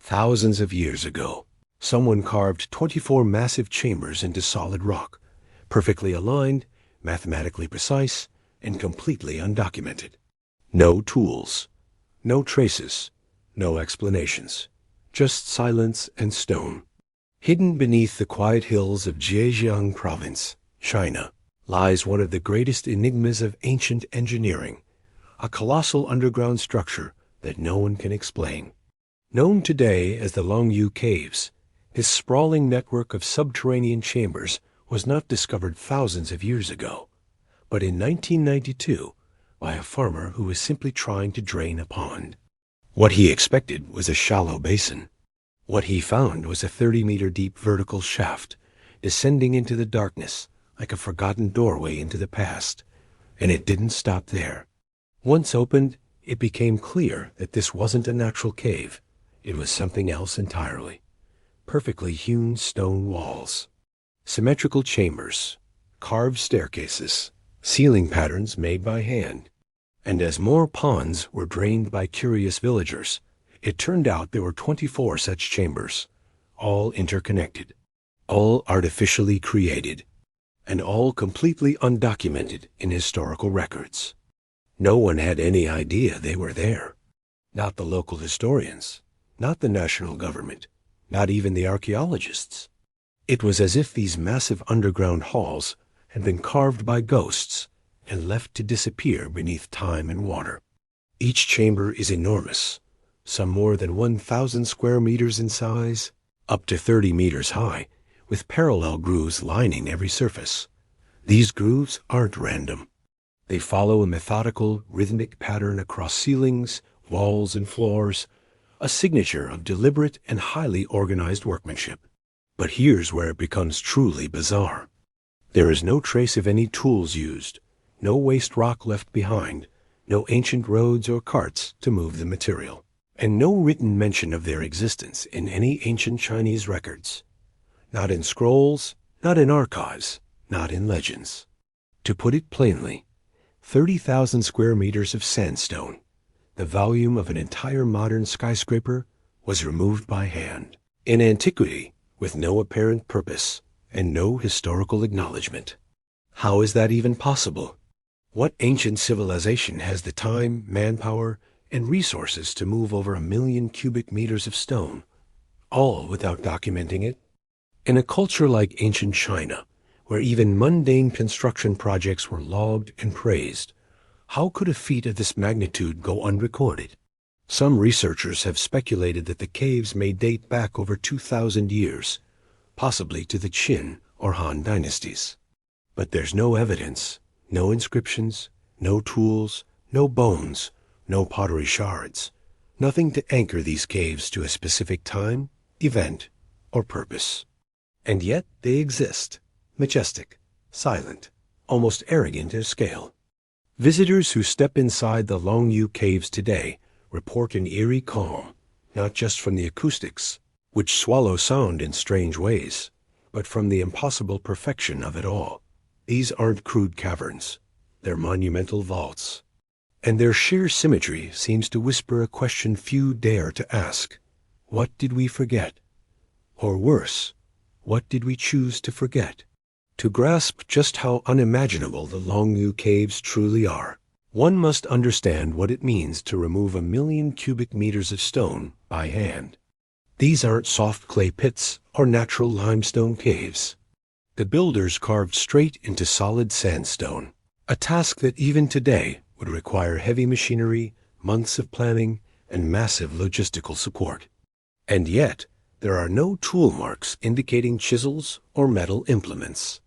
Thousands of years ago, someone carved 24 massive chambers into solid rock, perfectly aligned, mathematically precise, and completely undocumented. No tools, no traces, no explanations, just silence and stone. Hidden beneath the quiet hills of Zhejiang province, China, lies one of the greatest enigmas of ancient engineering, a colossal underground structure that no one can explain. Known today as the Longyou Caves, this sprawling network of subterranean chambers was not discovered thousands of years ago, but in 1992 by a farmer who was simply trying to drain a pond. What he expected was a shallow basin. What he found was a 30-meter deep vertical shaft, descending into the darkness like a forgotten doorway into the past. And it didn't stop there. Once opened, it became clear that this wasn't a natural cave. It was something else entirely. Perfectly hewn stone walls, symmetrical chambers, carved staircases, ceiling patterns made by hand. And as more ponds were drained by curious villagers, it turned out there were 24 such chambers, all interconnected, all artificially created, and all completely undocumented in historical records. No one had any idea they were there. Not the local historians, not the national government, not even the archaeologists. It was as if these massive underground halls had been carved by ghosts and left to disappear beneath time and water. Each chamber is enormous, some more than 1,000 square meters in size, up to 30 meters high, with parallel grooves lining every surface. These grooves aren't random. They follow a methodical, rhythmic pattern across ceilings, walls, and floors, a signature of deliberate and highly organized workmanship. But here's where it becomes truly bizarre. There is no trace of any tools used, no waste rock left behind, no ancient roads or carts to move the material, and no written mention of their existence in any ancient Chinese records. Not in scrolls, not in archives, not in legends. To put it plainly, 30,000 square meters of sandstone, the volume of an entire modern skyscraper, was removed by hand, in antiquity, with no apparent purpose and no historical acknowledgement. How is that even possible? What ancient civilization has the time, manpower, and resources to move over 1 million cubic meters of stone, all without documenting it? In a culture like ancient China, where even mundane construction projects were logged and praised, how could a feat of this magnitude go unrecorded? Some researchers have speculated that the caves may date back over 2,000 years, possibly to the Qin or Han dynasties. But there's no evidence, no inscriptions, no tools, no bones, no pottery shards, nothing to anchor these caves to a specific time, event, or purpose. And yet they exist, majestic, silent, almost arrogant of scale. Visitors who step inside the Longyou Caves today report an eerie calm, not just from the acoustics, which swallow sound in strange ways, but from the impossible perfection of it all. These aren't crude caverns, they're monumental vaults. And their sheer symmetry seems to whisper a question few dare to ask. What did we forget? Or worse, what did we choose to forget? To grasp just how unimaginable the Longyou Caves truly are, one must understand what it means to remove 1 million cubic meters of stone by hand. These aren't soft clay pits or natural limestone caves. The builders carved straight into solid sandstone, a task that even today would require heavy machinery, months of planning, and massive logistical support. And yet, there are no tool marks indicating chisels or metal implements.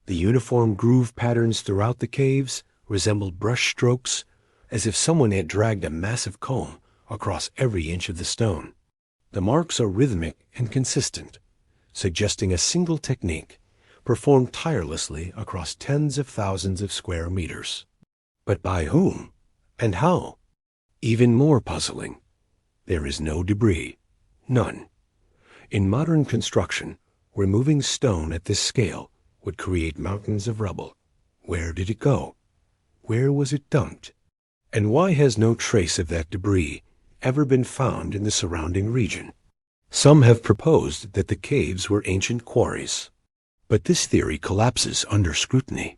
The uniform groove patterns throughout the caves resembled brush strokes, as if someone had dragged a massive comb across every inch of the stone. The marks are rhythmic and consistent, suggesting a single technique performed tirelessly across tens of thousands of square meters. But by whom and how? Even more puzzling, there is no debris, none. In modern construction, removing stone at this scale would create mountains of rubble. Where did it go? Where was it dumped? And why has no trace of that debris ever been found in the surrounding region? Some have proposed that the caves were ancient quarries. But this theory collapses under scrutiny.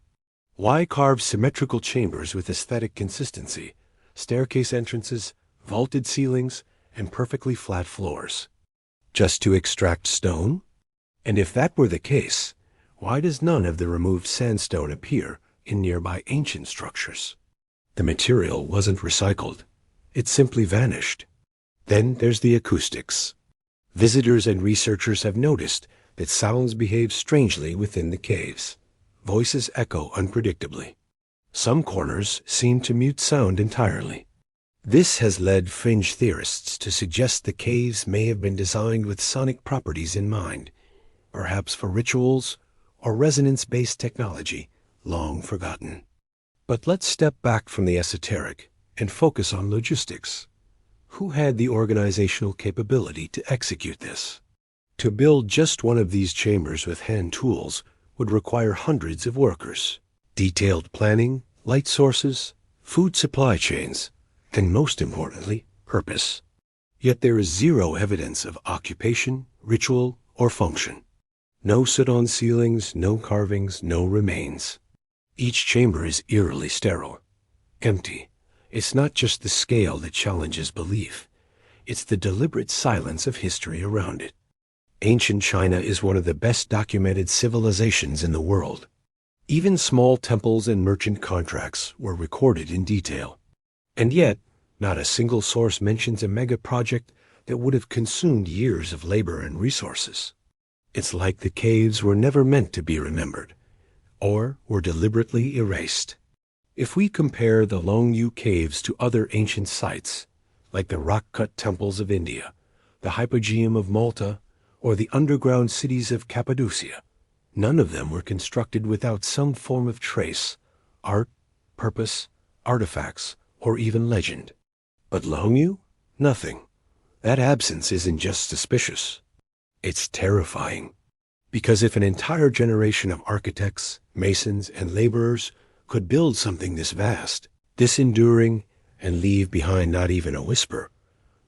Why carve symmetrical chambers with aesthetic consistency, staircase entrances, vaulted ceilings, and perfectly flat floors? Just to extract stone? And if that were the case, why does none of the removed sandstone appear in nearby ancient structures? The material wasn't recycled. It simply vanished. Then there's the acoustics. Visitors and researchers have noticed that sounds behave strangely within the caves. Voices echo unpredictably. Some corners seem to mute sound entirely. This has led fringe theorists to suggest the caves may have been designed with sonic properties in mind, perhaps for rituals or resonance-based technology long forgotten. But let's step back from the esoteric and focus on logistics. Who had the organizational capability to execute this? To build just one of these chambers with hand tools would require hundreds of workers, detailed planning, light sources, food supply chains, and most importantly, purpose. Yet there is zero evidence of occupation, ritual, or function. No soot-on ceilings, no carvings, no remains. Each chamber is eerily sterile, empty. It's not just the scale that challenges belief. It's the deliberate silence of history around it. Ancient China is one of the best documented civilizations in the world. Even small temples and merchant contracts were recorded in detail. And yet, not a single source mentions a mega project that would have consumed years of labor and resources. It's like the caves were never meant to be remembered, or were deliberately erased. If we compare the Longyou Caves to other ancient sites, like the rock-cut temples of India, the Hypogeum of Malta, or the underground cities of Cappadocia, none of them were constructed without some form of trace, art, purpose, artifacts, or even legend. But Longyou? Nothing. That absence isn't just suspicious. It's terrifying. Because if an entire generation of architects, masons, and laborers could build something this vast, this enduring, and leave behind not even a whisper,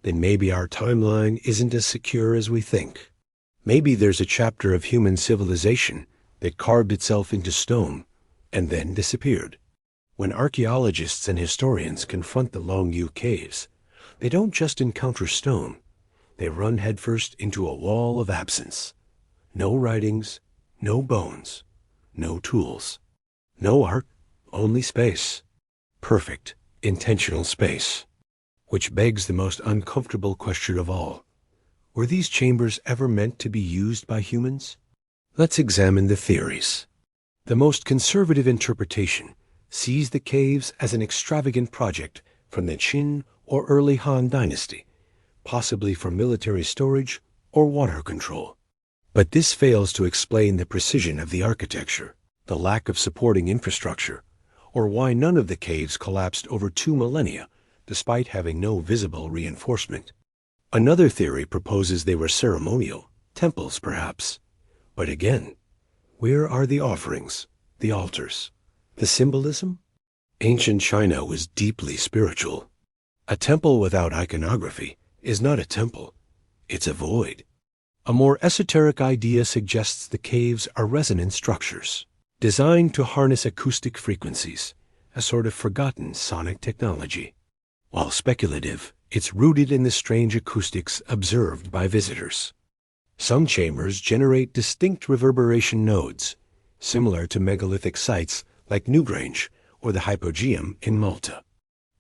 then maybe our timeline isn't as secure as we think. Maybe there's a chapter of human civilization that carved itself into stone and then disappeared. When archaeologists and historians confront the Longyou Caves, they don't just encounter stone. They run headfirst into a wall of absence. No writings, no bones, no tools, no art, only space. Perfect, intentional space. Which begs the most uncomfortable question of all. Were these chambers ever meant to be used by humans? Let's examine the theories. The most conservative interpretation sees the caves as an extravagant project from the Qin or early Han dynasty, possibly for military storage or water control. But this fails to explain the precision of the architecture, the lack of supporting infrastructure, or why none of the caves collapsed over 2 millennia, despite having no visible reinforcement. Another theory proposes they were ceremonial, temples perhaps. But again, where are the offerings, the altars, the symbolism? Ancient China was deeply spiritual. A temple without iconography is not a temple, it's a void. A more esoteric idea suggests the caves are resonant structures, designed to harness acoustic frequencies, a sort of forgotten sonic technology. While speculative, it's rooted in the strange acoustics observed by visitors. Some chambers generate distinct reverberation nodes, similar to megalithic sites like Newgrange or the Hypogeum in Malta.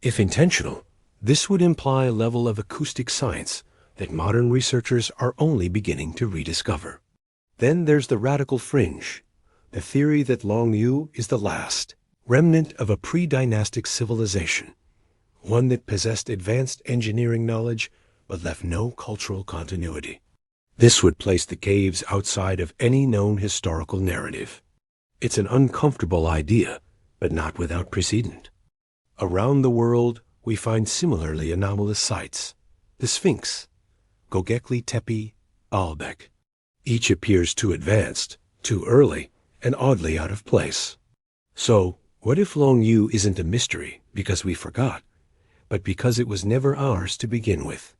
If intentional, this would imply a level of acoustic science that modern researchers are only beginning to rediscover. Then there's the radical fringe, the theory that Longyou is the last remnant of a pre-dynastic civilization, one that possessed advanced engineering knowledge but left no cultural continuity. This would place the caves outside of any known historical narrative. It's an uncomfortable idea, but not without precedent. Around the world, we find similarly anomalous sites. The Sphinx, Göbekli Tepe, Baalbek. Each appears too advanced, too early, and oddly out of place. So, what if Longyou isn't a mystery because we forgot, but because it was never ours to begin with?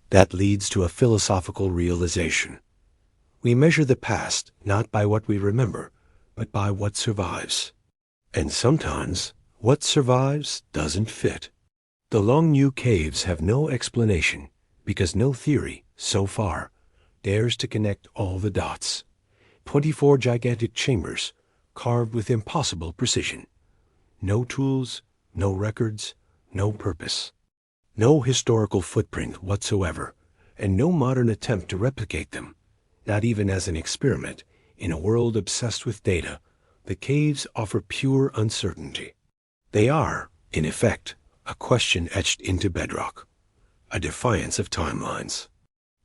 That leads to a philosophical realization. We measure the past not by what we remember, but by what survives. And sometimes, what survives doesn't fit. The Longyou Caves have no explanation because no theory, so far, dares to connect all the dots. 24 gigantic chambers, carved with impossible precision. No tools, no records, no purpose. No historical footprint whatsoever, and no modern attempt to replicate them. Not even as an experiment. In a world obsessed with data, the caves offer pure uncertainty. They are, in effect, a question etched into bedrock. A defiance of timelines.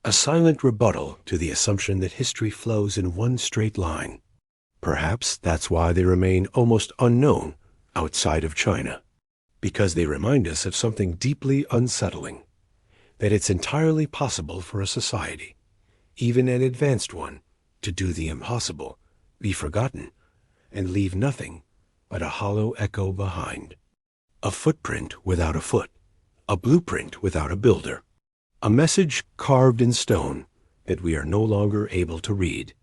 A silent rebuttal to the assumption that history flows in one straight line. Perhaps that's why they remain almost unknown outside of China. Because they remind us of something deeply unsettling. That it's entirely possible for a society, even an advanced one, to do the impossible, be forgotten, and leave nothing but a hollow echo behind. A footprint without a foot. A blueprint without a builder. A message carved in stone that we are no longer able to read.